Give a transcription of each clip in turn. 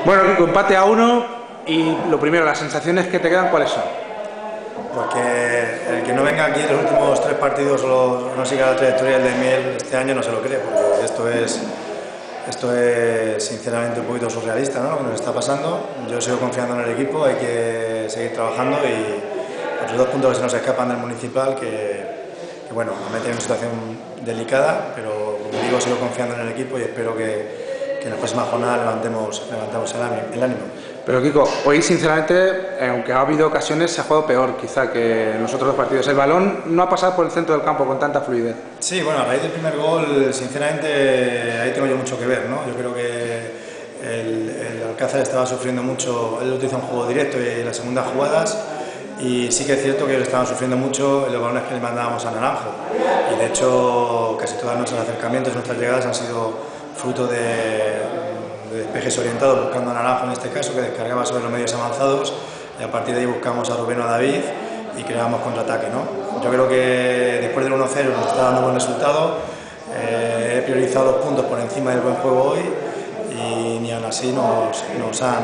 Bueno, Kiko, empate a 1 y lo primero, las sensaciones que te quedan, ¿cuáles son? Porque el que no venga aquí en los últimos 3 partidos o no siga la trayectoria del Daimiel este año no se lo cree, porque esto es sinceramente un poquito surrealista, ¿no? Lo que nos está pasando. Yo sigo confiando en el equipo, hay que seguir trabajando y los 2 puntos que se nos escapan del Municipal, que bueno, nos meten en una situación delicada, pero como digo, sigo confiando en el equipo y espero que en la próxima jornada levantemos el ánimo. Pero Kiko, hoy sinceramente, aunque ha habido ocasiones, se ha jugado peor quizá que en los otros 2 partidos. El balón no ha pasado por el centro del campo con tanta fluidez. Sí, bueno, a raíz del primer gol, sinceramente, ahí tengo yo mucho que ver, ¿no? Yo creo que el Alcázar estaba sufriendo mucho, él utiliza un juego directo y las segundas jugadas, y sí que es cierto que ellos estaban sufriendo mucho en los balones que le mandábamos a Naranjo. Y de hecho, casi todos nuestros acercamientos, nuestras llegadas han sido fruto de despejes orientados buscando a Naranjo en este caso, que descargaba sobre los medios avanzados, y a partir de ahí buscamos a Rubén o a David y creábamos contraataque, ¿no? Yo creo que después del 1-0 nos está dando buen resultado. He priorizado los puntos por encima del buen juego hoy y ni aún así nos ha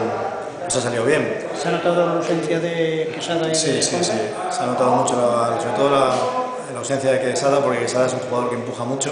salido bien. ¿Se ha notado la ausencia de Quesada? Sí, se ha notado mucho, sobre todo la ausencia de Quesada, porque Quesada es un jugador que empuja mucho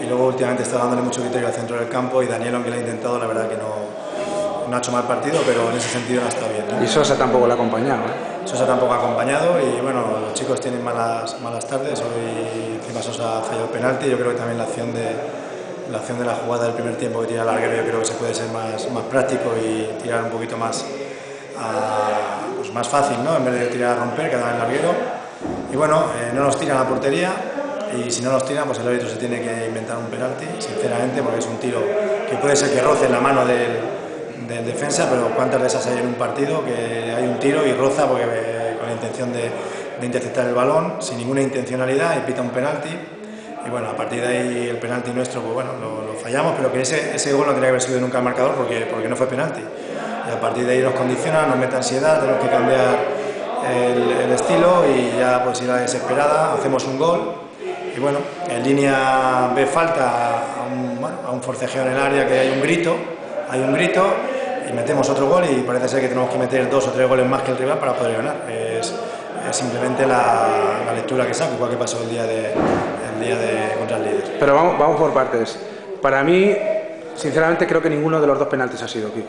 y luego últimamente está dándole mucho criterio al centro del campo, y Daniel, aunque lo ha intentado, la verdad que no ha hecho mal partido, pero en ese sentido no está bien, ¿no? Y Sosa tampoco le ha acompañado, ¿eh? Sosa tampoco ha acompañado y bueno, los chicos tienen malas tardes. Hoy encima Sosa ha fallado el penalti. Yo creo que también la acción de la jugada del primer tiempo que tira el larguero, yo creo que se puede ser más práctico y tirar un poquito más, pues más fácil, ¿no? En vez de tirar a romper, que da el larguero. Y bueno, no nos tiran a la portería, y si no nos tiran, pues el árbitro se tiene que inventar un penalti, sinceramente, porque es un tiro que puede ser que roce en la mano del defensa, pero cuántas de esas hay en un partido que hay un tiro y roza porque con la intención de interceptar el balón, sin ninguna intencionalidad, y pita un penalti. Y bueno, a partir de ahí el penalti nuestro, pues bueno, lo fallamos, pero que ese gol no tenía que haber sido nunca el marcador porque no fue penalti. Y a partir de ahí nos condiciona, nos mete ansiedad, tenemos que cambiar el estilo y ya pues ir a la desesperada, hacemos un gol. Y bueno, en línea ve falta a un forcejeo en el área, que hay un grito y metemos otro gol, y parece ser que tenemos que meter 2 o 3 goles más que el rival para poder ganar. Es simplemente la lectura que saco, igual que pasó el día contra el líder. Pero vamos por partes. Para mí, sinceramente, creo que ninguno de los 2 penaltis ha sido, Kiko.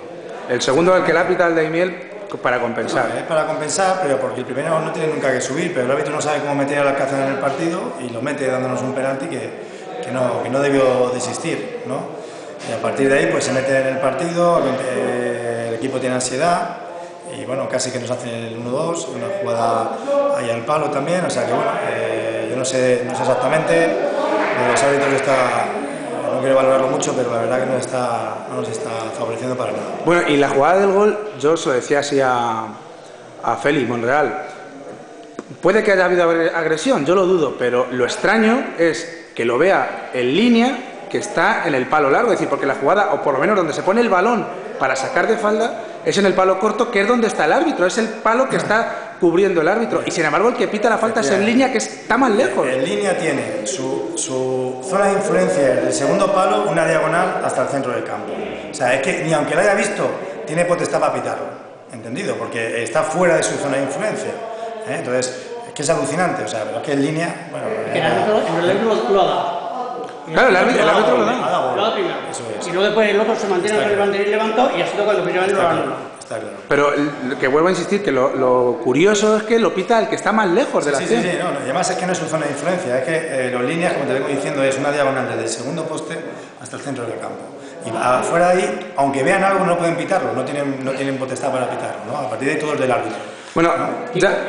El segundo, el que le ha pitado el Daimiel, para compensar. Es para compensar, pero porque el primero no tiene nunca que subir, pero el árbitro no sabe cómo meter al Alcázar en el partido y lo mete dándonos un penalti que no debió de existir, ¿no? Y a partir de ahí pues se mete en el partido, el equipo tiene ansiedad y bueno, casi que nos hacen el 1-2, una jugada ahí al palo también, o sea que bueno, yo no sé exactamente, los árbitros no quiero valorarlo mucho, pero la verdad que no nos está favoreciendo para nada. Bueno, y la jugada del gol, yo se lo decía así a Félix Monreal, puede que haya habido agresión, yo lo dudo, pero lo extraño es que lo vea en línea, que está en el palo largo, es decir, porque la jugada, o por lo menos donde se pone el balón para sacar de falda, es en el palo corto, que es donde está el árbitro, es el palo que está cubriendo el árbitro, y sin embargo el que pita la falta es en línea, que está más lejos. En línea tiene su zona de influencia del segundo palo, una diagonal hasta el centro del campo. O sea, es que ni aunque lo haya visto, tiene potestad para pitarlo, ¿entendido? Porque está fuera de su zona de influencia, ¿eh? Entonces, es que es alucinante, o sea, pero es que en línea, bueno... El árbitro lo ha dado. Claro, el árbitro lo da. Lo ha dado primero. Eso es. Y luego después el otro se mantiene con el banderín levantado y ha sido cuando finalmente lo ha anulado. Está claro. Pero que vuelvo a insistir, que lo curioso es que lo pita el que está más lejos de la acción. Sí, no, además es que no es su zona de influencia, es que los líneas, como te vengo diciendo, es una diagonal desde el segundo poste hasta el centro del campo. Y afuera de ahí, aunque vean algo, no pueden pitarlo, no tienen potestad para pitarlo, ¿no? A partir de ahí todo es del árbitro. Bueno, ya...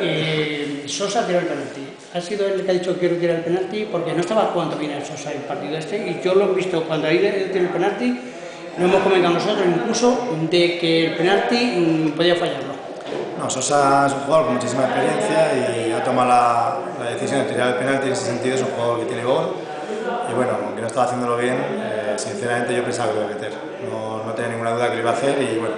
Sosa tiró el penalti. Ha sido el que ha dicho que quiero tirar el penalti porque no estaba jugando bien el Sosa el partido este, y yo lo he visto cuando ahí tiró el penalti. Lo hemos comentado nosotros incluso de que el penalti podía fallarlo. No, Sosa es un jugador con muchísima experiencia y ha tomado la decisión de tirar el penalti. En ese sentido es un jugador que tiene gol y bueno, aunque no estaba haciéndolo bien, sinceramente yo pensaba que lo iba a meter. No tenía ninguna duda que lo iba a hacer y bueno,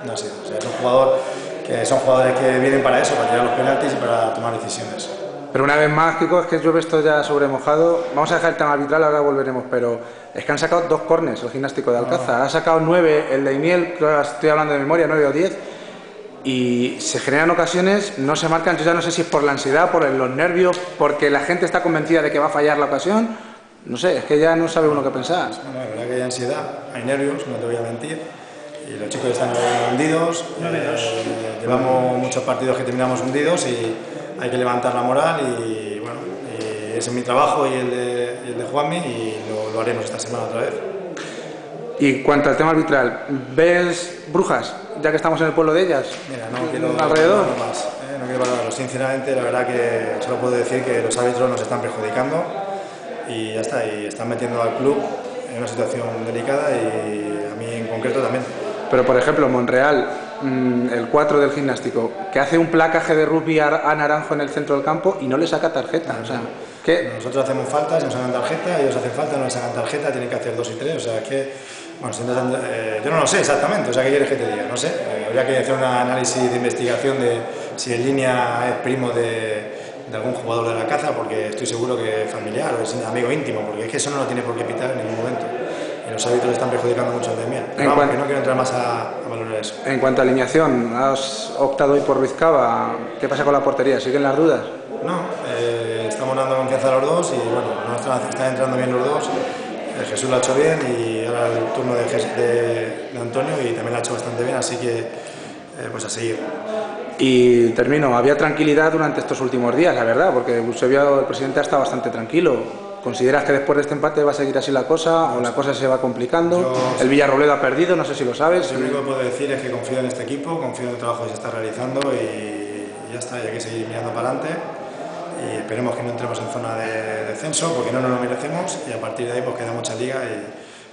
no ha sido. O sea, es un jugador que son jugadores que vienen para eso, para tirar los penaltis y para tomar decisiones. Pero una vez más, Kiko, es que llueve esto ya sobre mojado. Vamos a dejar el tema arbitral, ahora volveremos, pero es que han sacado 2 córners el Gimnástico de Alcázar. Ha sacado 9 el de Iniel, creo que estoy hablando de memoria, 9 o 10. Y se generan ocasiones, no se marcan, yo ya no sé si es por la ansiedad, por los nervios, porque la gente está convencida de que va a fallar la ocasión. No sé, es que ya no sabe uno qué pensar. Bueno, la verdad que hay ansiedad, hay nervios, no te voy a mentir. Y los chicos están hundidos. Llevamos muchos partidos que terminamos hundidos y hay que levantar la moral y bueno, y ese es mi trabajo y el de Juanmi y lo haremos esta semana otra vez. Y cuanto al tema arbitral, ¿ves brujas, ya que estamos en el pueblo de ellas? Mira, no quiero alrededor más, no quiero valorarlo. Sinceramente, la verdad que solo puedo decir que los árbitros nos están perjudicando y ya está, y están metiendo al club en una situación delicada y a mí en concreto también. Pero por ejemplo, Monreal, el 4 del Gimnástico, que hace un placaje de rugby a Naranjo en el centro del campo y no le saca tarjeta. O sea, ¿qué? Nosotros hacemos faltas, nos sacan tarjeta, ellos hacen falta, no les sacan tarjeta, tienen que hacer 2 y 3, o sea que, bueno, yo no lo sé exactamente, o sea, ¿qué quieres que te diga? No sé, habría que hacer un análisis de investigación de si en línea es primo de algún jugador de la caza, porque estoy seguro que es familiar o es amigo íntimo, porque es que eso no lo tiene por qué pitar en ningún momento. Y los árbitros están perjudicando mucho el de mí. Pero vamos, que no quiero entrar más a valorar eso. En cuanto a alineación, has optado hoy por Ruiz Cava. ¿Qué pasa con la portería? ¿Siguen las dudas? No, estamos dando confianza a los dos y bueno, están entrando bien los dos. Jesús lo ha hecho bien y ahora el turno de Antonio y también lo ha hecho bastante bien, así que pues a seguir. Y termino, había tranquilidad durante estos últimos días, la verdad, porque Eusebio, el presidente, ha estado bastante tranquilo. ¿Consideras que después de este empate va a seguir así la cosa o la cosa se va complicando? El Villarrobledo ha perdido, no sé si lo sabes. Lo único que puedo decir es que confío en este equipo, confío en el trabajo que se está realizando y ya está, hay que seguir mirando para adelante y esperemos que no entremos en zona de descenso porque no nos lo merecemos y a partir de ahí pues queda mucha liga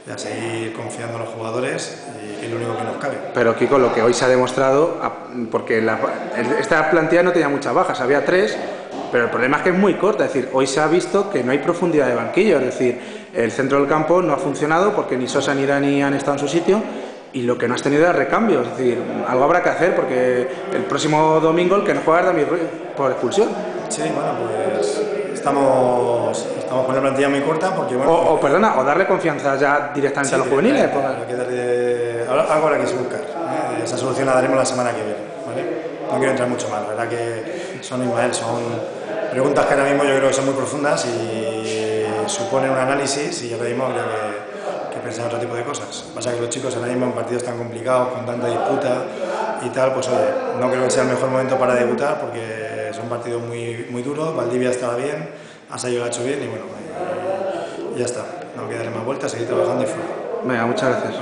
y a seguir confiando en los jugadores y que es lo único que nos cabe. Pero Kiko, lo que hoy se ha demostrado, porque esta plantilla no tenía muchas bajas, había 3. Pero el problema es que es muy corta, es decir, hoy se ha visto que no hay profundidad de banquillo, es decir, el centro del campo no ha funcionado porque ni Sosa ni Dani han estado en su sitio y lo que no has tenido es recambio, es decir, algo habrá que hacer porque el próximo domingo el que no juega es David Ruiz por expulsión. Sí, bueno, pues estamos con la plantilla muy corta porque bueno... O darle confianza ya directamente a los juveniles. Algo habrá que buscar, esa solución la daremos la semana que viene, ¿vale? No quiero entrar mucho más, la verdad que son preguntas que ahora mismo yo creo que son muy profundas y suponen un análisis y ahora mismo habría que pensar en otro tipo de cosas. Pasa que los chicos ahora mismo en partidos tan complicados, con tanta disputa y tal, pues oye, no creo que sea el mejor momento para debutar porque son partidos muy duros, Valdivia estaba bien, Asayo lo ha hecho bien y bueno, ya está, no queda darle más vueltas, seguir trabajando y fuera. Venga, muchas gracias.